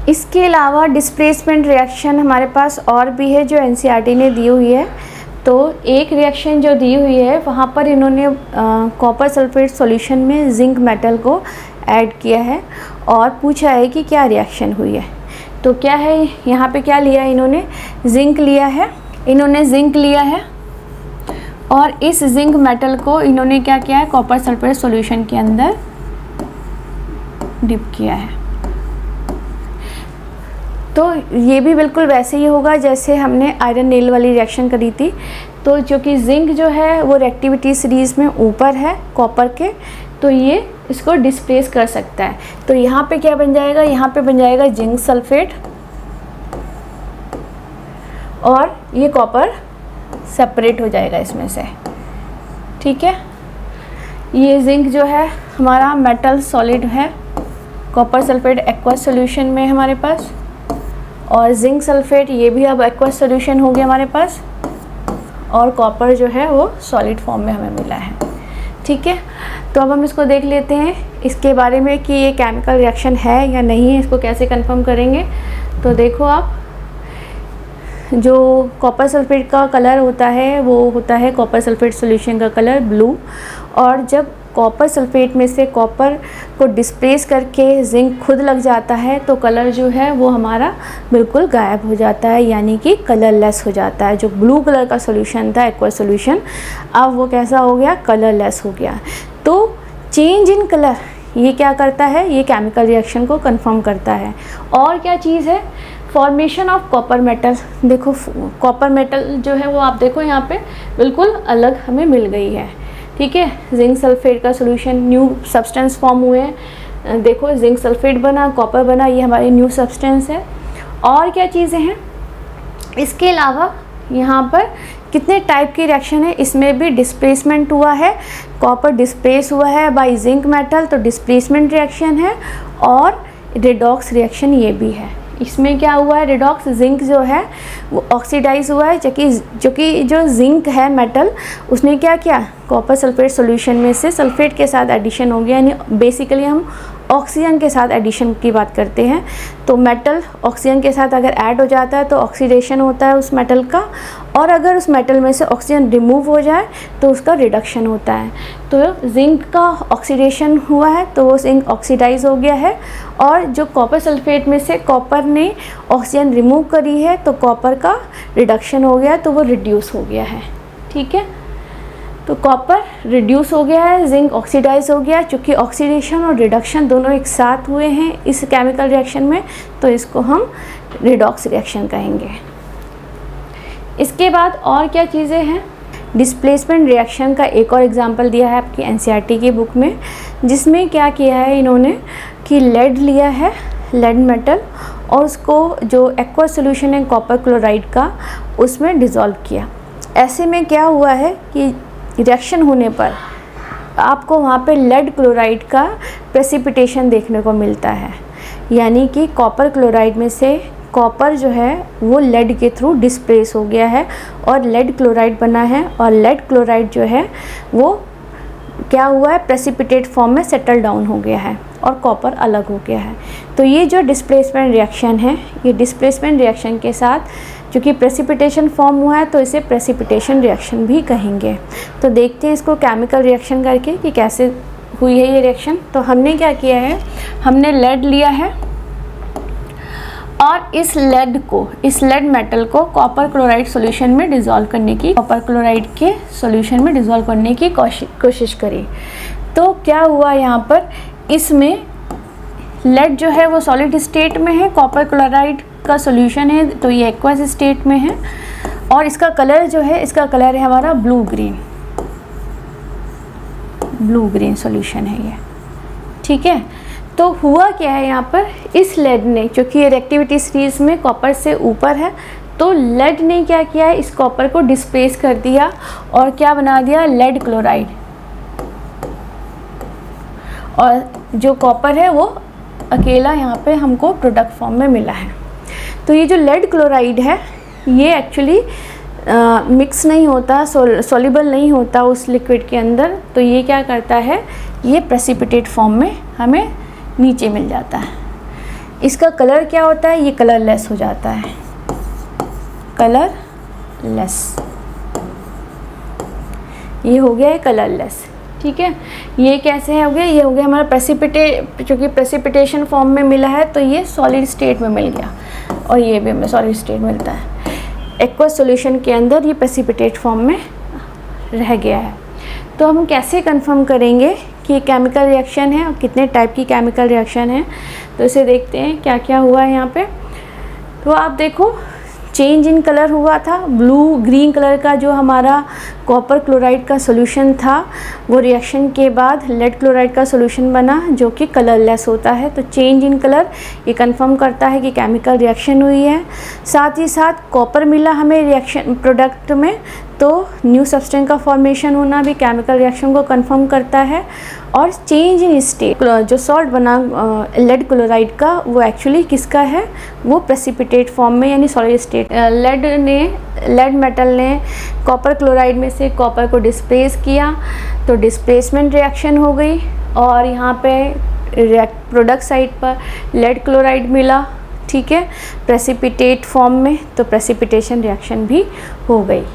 इसके अलावा displacement reaction हमारे पास और भी है जो एनसीईआरटी ने दी हुई है। तो एक रिएक्शन जो दी हुई है वहाँ पर इन्होंने कॉपर सल्फेट सॉल्यूशन में जिंक मेटल को ऐड किया है और पूछा है कि क्या रिएक्शन हुई है। तो क्या है यहाँ पे, क्या लिया है इन्होंने, जिंक लिया है, और इस जिंक मेटल को इन्होंने क्या किया है, कॉपर सल्फेट सॉल्यूशन के अंदर डिप किया है। तो ये भी बिल्कुल वैसे ही होगा जैसे हमने आयरन नेल वाली रिएक्शन करी थी। तो जो कि जिंक जो है वो रिएक्टिविटी सीरीज़ में ऊपर है कॉपर के, तो ये इसको डिस्प्लेस कर सकता है। तो यहाँ पे क्या बन जाएगा, यहाँ पे बन जाएगा जिंक सल्फेट और ये कॉपर सेपरेट हो जाएगा इसमें से, ठीक है। ये जिंक जो है हमारा मेटल सॉलिड है, कॉपर सल्फेट एक्वस सॉल्यूशन में हमारे पास, और जिंक सल्फेट ये भी अब एक्वस सॉल्यूशन हो गया हमारे पास, और कॉपर जो है वो सॉलिड फॉर्म में हमें मिला है, ठीक है। तो अब हम इसको देख लेते हैं इसके बारे में कि ये केमिकल रिएक्शन है या नहीं है, इसको कैसे कंफर्म करेंगे। तो देखो आप, जो कॉपर सल्फेट का कलर होता है वो होता है कॉपर सल्फेट सॉल्यूशन का कलर ब्लू, और जब कॉपर सल्फेट में से कॉपर को डिस्प्लेस करके जिंक खुद लग जाता है तो कलर जो है वो हमारा बिल्कुल गायब हो जाता है, यानी कि कलरलेस हो जाता है। जो ब्लू कलर का सॉल्यूशन था एक्वस सॉल्यूशन, अब वो कैसा हो गया, कलरलेस हो गया। तो चेंज इन कलर ये क्या करता है, ये केमिकल रिएक्शन को कंफर्म करता है। और क्या चीज़ है, फॉर्मेशन ऑफ कॉपर मेटल। देखो कॉपर मेटल जो है वो आप देखो यहाँ पे बिल्कुल अलग हमें मिल गई है, ठीक है। जिंक सल्फेट का सॉल्यूशन, न्यू सब्सटेंस फॉर्म हुए हैं, देखो जिंक सल्फेट बना, कॉपर बना, ये हमारी न्यू सब्सटेंस है। और क्या चीज़ें हैं इसके अलावा, यहाँ पर कितने टाइप की रिएक्शन है, इसमें भी डिस्प्लेसमेंट हुआ है, कॉपर डिस्प्लेस हुआ है बाय जिंक मेटल, तो डिस्प्लेसमेंट रिएक्शन है, और रेडॉक्स रिएक्शन ये भी है। इसमें क्या हुआ है, रेडॉक्स, जिंक जो है वो ऑक्सीडाइज हुआ है, जो जिंक है मेटल उसने क्या किया, कॉपर सल्फेट सॉल्यूशन में से सल्फेट के साथ एडिशन हो गया, यानी बेसिकली हम ऑक्सीजन के साथ एडिशन की बात करते हैं। तो मेटल ऑक्सीजन के साथ अगर ऐड हो जाता है तो ऑक्सीडेशन होता है उस मेटल का, और अगर उस मेटल में से ऑक्सीजन रिमूव हो जाए तो उसका रिडक्शन होता है। तो जिंक का ऑक्सीडेशन हुआ है तो वो जिंक ऑक्सीडाइज हो गया है, और जो कॉपर सल्फेट में से कॉपर ने ऑक्सीजन रिमूव करी है तो कॉपर का रिडक्शन हो गया, तो वो रिड्यूस हो गया है, ठीक है। तो कॉपर रिड्यूस हो गया है, जिंक ऑक्सीडाइज हो गया। चूँकि ऑक्सीडेशन और रिडक्शन दोनों एक साथ हुए हैं इस केमिकल रिएक्शन में, तो इसको हम रिडॉक्स रिएक्शन कहेंगे। इसके बाद और क्या चीज़ें हैं, डिस्प्लेसमेंट रिएक्शन का एक और एग्जांपल दिया है आपकी एनसीईआरटी की बुक में, जिसमें क्या किया है इन्होंने कि लेड लिया है, लेड मेटल, और उसको जो एक्वा सॉल्यूशन है कॉपर क्लोराइड का उसमें डिज़ोल्व किया। ऐसे में क्या हुआ है कि रिएक्शन होने पर आपको वहाँ पे लेड क्लोराइड का प्रेसिपिटेशन देखने को मिलता है, यानी कि कॉपर क्लोराइड में से कॉपर जो है वो लेड के थ्रू डिस्प्लेस हो गया है और लेड क्लोराइड बना है, और लेड क्लोराइड जो है वो क्या हुआ है, प्रेसिपिटेट फॉर्म में सेटल डाउन हो गया है और कॉपर अलग हो गया है। तो ये जो डिस्प्लेसमेंट रिएक्शन है, ये डिस्प्लेसमेंट रिएक्शन के साथ क्योंकि प्रेसिपिटेशन फॉर्म हुआ है तो इसे प्रेसिपिटेशन रिएक्शन भी कहेंगे। तो देखते हैं इसको केमिकल रिएक्शन करके कि कैसे हुई है ये रिएक्शन। तो हमने क्या किया है, हमने लेड लिया है और इस लेड मेटल को कॉपर क्लोराइड सॉल्यूशन में डिज़ोल्व करने की, कॉपर क्लोराइड के सॉल्यूशन में डिज़ोल्व करने की कोशिश करी। तो क्या हुआ यहाँ पर, इसमें लेड जो है वो सॉलिड स्टेट में है, कॉपर क्लोराइड का सॉल्यूशन है तो ये एक्वस स्टेट में है, और इसका कलर जो है, इसका कलर है हमारा ब्लू ग्रीन सॉल्यूशन है ये, ठीक है। तो हुआ क्या है यहाँ पर, इस लेड ने, क्योंकि ये रिएक्टिविटी सीरीज में कॉपर से ऊपर है, तो लेड ने क्या किया है, इस कॉपर को डिस्प्लेस कर दिया और क्या बना दिया, लेड क्लोराइड, और जो कॉपर है वो अकेला यहाँ पे हमको प्रोडक्ट फॉर्म में मिला है। तो ये जो लेड क्लोराइड है ये एक्चुअली मिक्स नहीं होता, सॉल्युबल नहीं होता उस लिक्विड के अंदर, तो ये क्या करता है, ये प्रेसिपिटेट फॉर्म में हमें नीचे मिल जाता है। इसका कलर क्या होता है, ये कलरलेस हो जाता है, कलरलेस, ये हो गया है कलरलेस। ठीक है, ये कैसे हो गया, ये हो गया हमारा क्योंकि प्रेसिपिटेशन फॉर्म में मिला है तो ये सॉलिड स्टेट में मिल गया, और ये भी हमें सॉलिड स्टेट मिलता है। एक्वस सॉल्यूशन के अंदर ये प्रेसिपिटेट फॉर्म में रह गया है। तो हम कैसे कंफर्म करेंगे कि ये केमिकल रिएक्शन है और कितने टाइप की केमिकल रिएक्शन है, तो इसे देखते हैं क्या क्या हुआ है यहाँ पे। तो आप देखो, चेंज इन कलर हुआ था, ब्लू ग्रीन कलर का जो हमारा कॉपर क्लोराइड का सॉल्यूशन था वो रिएक्शन के बाद लेड क्लोराइड का सॉल्यूशन बना जो कि कलरलेस होता है। तो चेंज इन कलर ये कंफर्म करता है कि केमिकल रिएक्शन हुई है। साथ ही साथ कॉपर मिला हमें रिएक्शन प्रोडक्ट में, तो न्यू सब्सटेंस का फॉर्मेशन होना भी केमिकल रिएक्शन को कंफर्म करता है। और चेंज इन स्टेट, जो सॉल्ट बना लेड क्लोराइड का, वो एक्चुअली किसका है, वो प्रेसिपिटेट फॉर्म में यानी सॉलिड स्टेट। लेड मेटल ने कॉपर क्लोराइड में से कॉपर को डिस्प्लेस किया, तो डिस्प्लेसमेंट रिएक्शन हो गई, और यहाँ पे प्रोडक्ट साइड पर लेड क्लोराइड मिला, ठीक है, प्रेसिपिटेट फॉर्म में, तो प्रेसिपिटेशन रिएक्शन भी हो गई।